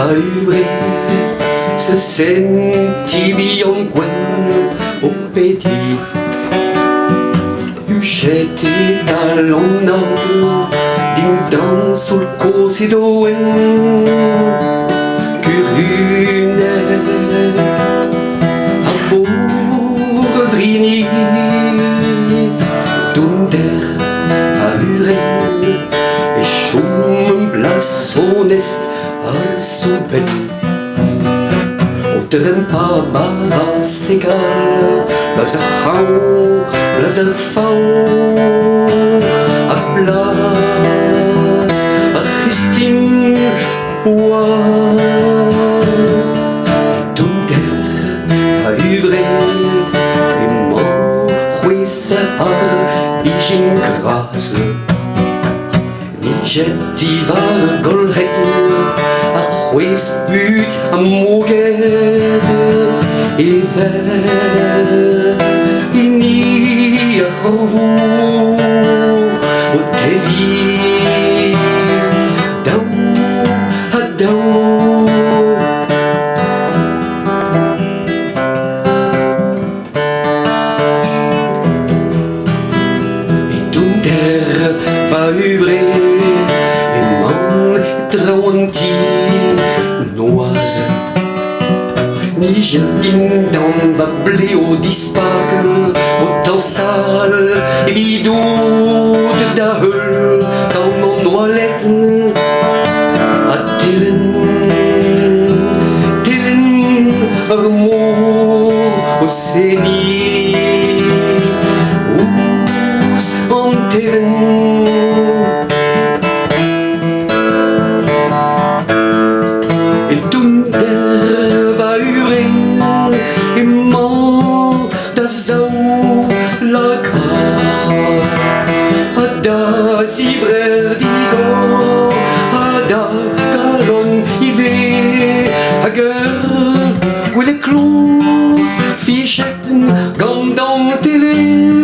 va uvre se senti bien quen o peti uscete dall'onnato din sul cosi doen curune a vorvrini dunder va ure e schum blas honest al suben Trempa barras egal, las a chau, las a fau, a blas, a Christin, oa. Et dunder va uvre, e man c'hwez ar bijin graz. Ni jet ivar golret, a c'hwez but a moget e ver ini a c'horvou o tevi daou a daou e dunder va uvre e man traoanti noise Ni jardin dan va bleo dispark o tansal vidout da heul dan an oalet a telen ar mo o seni ouz an telen et dunder va ure e man da zao la kar a da zivrer digor a da galon ive hag ur gwele kloz fichetten gant an tele